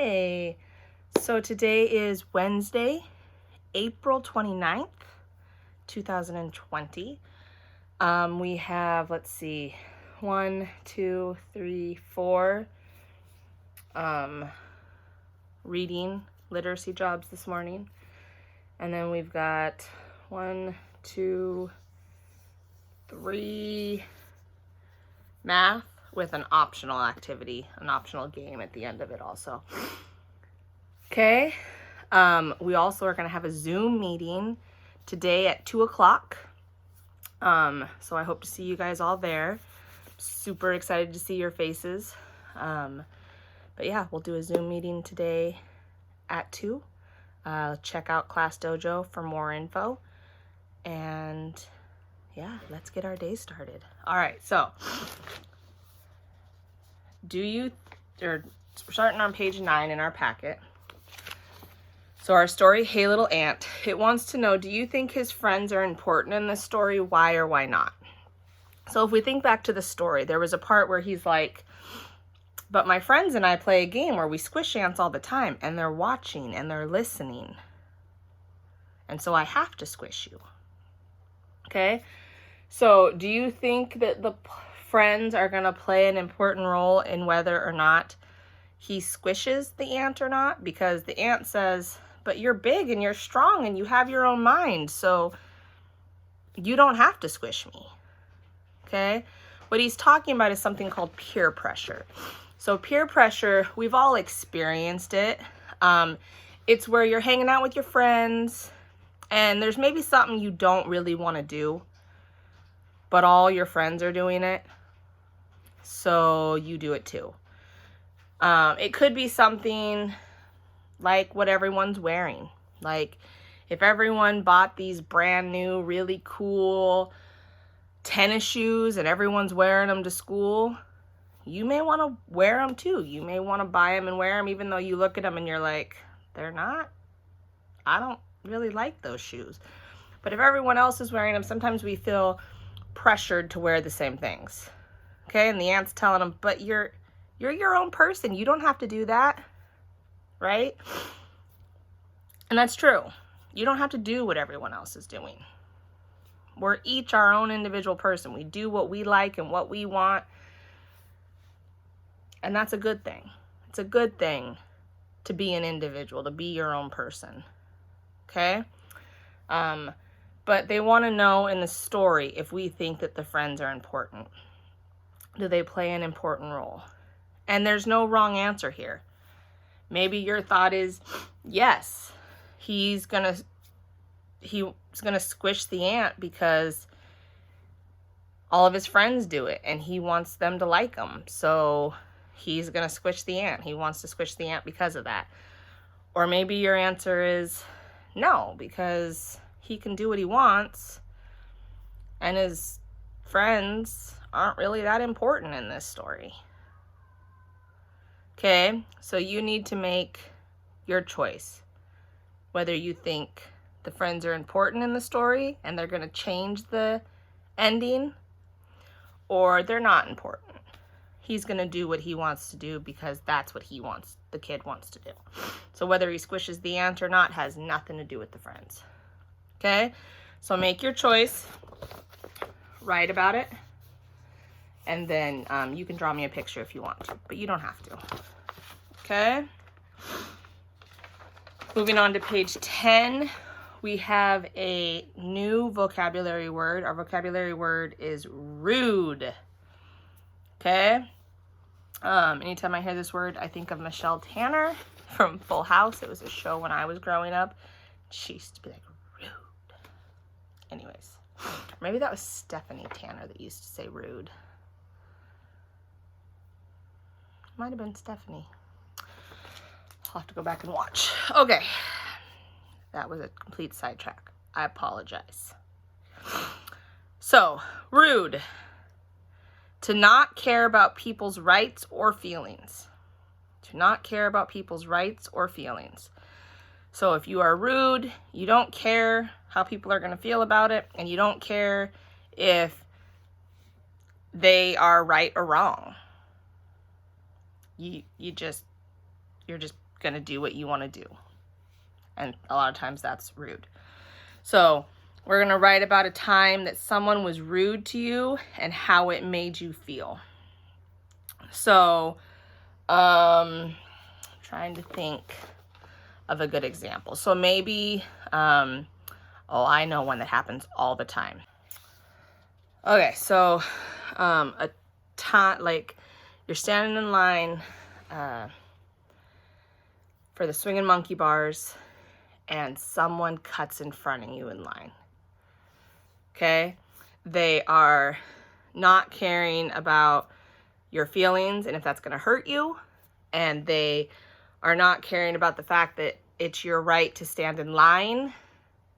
Hey, so today is Wednesday, April 29th, 2020. We have, let's see, 1, 2, 3, 4 reading literacy jobs this morning. And then we've got 1, 2, 3 math with an optional activity, an optional game at the end of it also. Okay, we also are going to have a Zoom meeting today at 2 o'clock. So I hope to see you guys all there. Super excited to see your faces. But yeah, we'll do a Zoom meeting today at 2. Check out Class Dojo for more info. And yeah, let's get our day started. All right, so we're starting on page 9 in our packet. So our story, Hey Little Ant, it wants to know, do you think his friends are important in this story? Why or why not? So if we think back to the story, there was a part where he's like, but my friends and I play a game where we squish ants all the time, and they're watching and they're listening. And so I have to squish you. Okay? So do you think that the friends are going to play an important role in whether or not he squishes the ant or not? Because the ant says, but you're big and you're strong and you have your own mind, so you don't have to squish me. Okay? What he's talking about is something called peer pressure. So peer pressure, we've all experienced it. It's where you're hanging out with your friends and there's maybe something you don't really want to do, but all your friends are doing it, so you do it too. It could be something like what everyone's wearing. Like if everyone bought these brand new, really cool tennis shoes and everyone's wearing them to school, you may want to wear them too. You may want to buy them and wear them even though you look at them and you're like, I don't really like those shoes. But if everyone else is wearing them, sometimes we feel pressured to wear the same things. Okay, and the ant's telling them, but you're your own person. You don't have to do that, right? And that's true. You don't have to do what everyone else is doing. We're each our own individual person. We do what we like and what we want. And that's a good thing. It's a good thing to be an individual, to be your own person. Okay? But they want to know in the story if we think that the friends are important. Do they play an important role? And there's no wrong answer here. Maybe your thought is, yes, he's gonna squish the ant because all of his friends do it and he wants them to like him. So he's gonna squish the ant. He wants to squish the ant because of that. Or maybe your answer is no, because he can do what he wants and his friends aren't really that important in this story. Okay, so you need to make your choice. Whether you think the friends are important in the story and they're going to change the ending, or they're not important. He's going to do what he wants to do because that's what the kid wants to do. So whether he squishes the ant or not has nothing to do with the friends. Okay, so make your choice, write about it, and then you can draw me a picture if you want to, but you don't have to. Okay? Moving on to page 10, we have a new vocabulary word. Our vocabulary word is rude. Okay? Anytime I hear this word, I think of Michelle Tanner from Full House. It was a show when I was growing up. She used to be like, rude. Anyways, maybe that was Stephanie Tanner that used to say rude. Might have been Stephanie. I'll have to go back and watch. Okay. That was a complete sidetrack. I apologize. So, rude. To not care about people's rights or feelings. To not care about people's rights or feelings. So if you are rude, you don't care how people are going to feel about it, and you don't care if they are right or wrong. You're just going to do what you want to do. And a lot of times that's rude. So we're going to write about a time that someone was rude to you and how it made you feel. So, trying to think of a good example. So maybe, oh, I know one that happens all the time. Okay, so a time, like you're standing in line for the swinging monkey bars and someone cuts in front of you in line. Okay, they are not caring about your feelings and if that's going to hurt you, and they are not caring about the fact that it's your right to stand in line.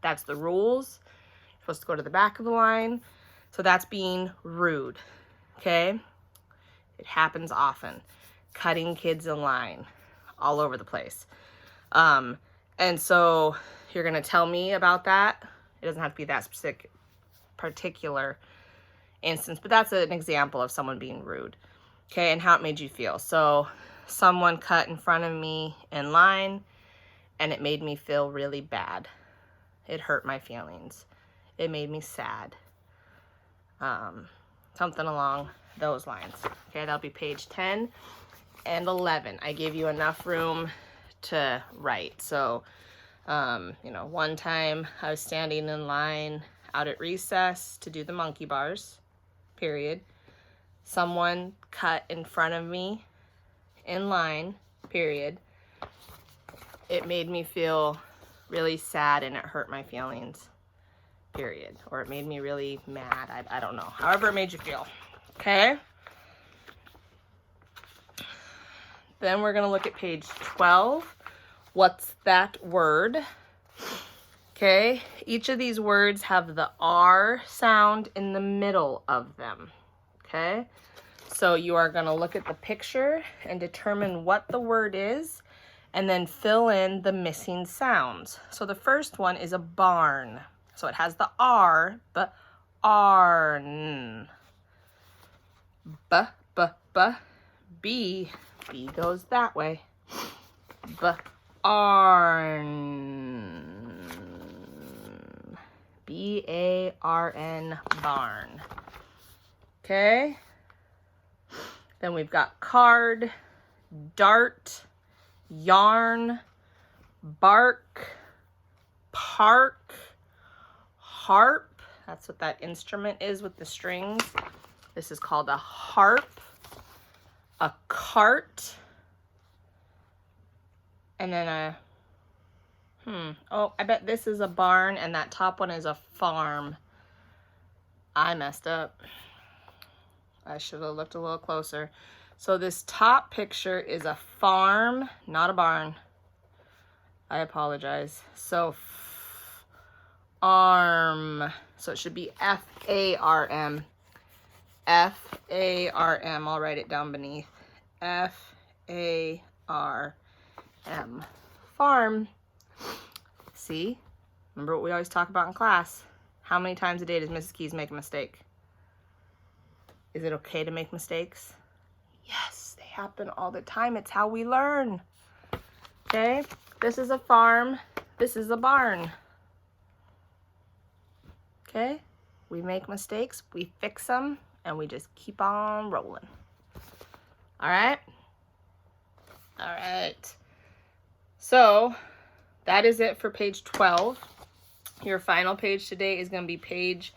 That's the rules. You're supposed to go to the back of the line. So that's being rude. Okay, it happens often. Cutting kids in line all over the place. And so you're going to tell me about that. It doesn't have to be that specific particular instance, but that's an example of someone being rude. Okay, and how it made you feel. So someone cut in front of me in line and it made me feel really bad. It hurt my feelings. It made me sad. Something along those lines. Okay, that'll be page 10 and 11. I gave you enough room to write. So, one time I was standing in line out at recess to do the monkey bars, period. Someone cut in front of me in line, period. It made me feel really sad and it hurt my feelings, period. Or it made me really mad. I don't know. However it made you feel. Okay? Then we're going to look at page 12. What's that word? Okay, each of these words have the R sound in the middle of them. Okay, so you are going to look at the picture and determine what the word is and then fill in the missing sounds. So the first one is a barn. So it has the R, but arn. B goes that way. Barn. B-A-R-N, barn. Okay. Then we've got card, dart, yarn, bark, park, harp. That's what that instrument is with the strings. This is called a harp, a cart, and then a, oh, I bet this is a barn and that top one is a farm. I messed up. I should have looked a little closer. So this top picture is a farm, not a barn. I apologize. So arm. So it should be F-A-R-M. F-A-R-M. I'll write it down beneath. F-A-R-M. Farm. See? Remember what we always talk about in class. How many times a day does Mrs. Keys make a mistake? Is it okay to make mistakes? Yes, they happen all the time. It's how we learn. Okay? This is a farm. This is a barn. Okay? We make mistakes, we fix them, and we just keep on rolling. All right? All right. So, that is it for page 12. Your final page today is going to be page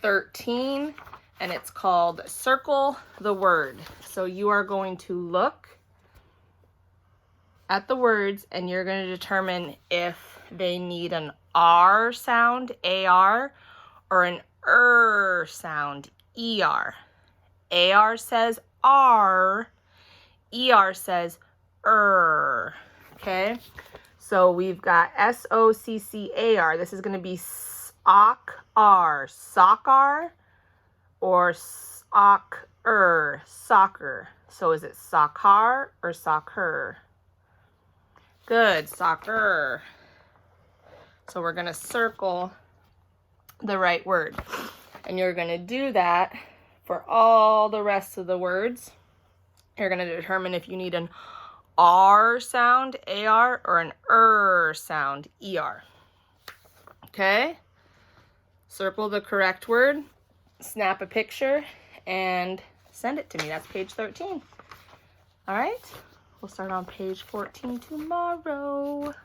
13, and it's called Circle the Word. So you are going to look at the words, and you're going to determine if they need an R sound, A-R, or an sound, E-R. A-R says R, E-R says okay? So we've got S-O-C-C-A-R. This is going to be sock-R, sock-R, or sock-er, soccer. So is it sock-har or sock-her? Good, soccer. So we're going to circle the right word. And you're going to do that for all the rest of the words. You're going to determine if you need an R sound, AR, or an sound, ER. Okay? Circle the correct word, snap a picture, and send it to me. That's page 13. All right? We'll start on page 14 tomorrow.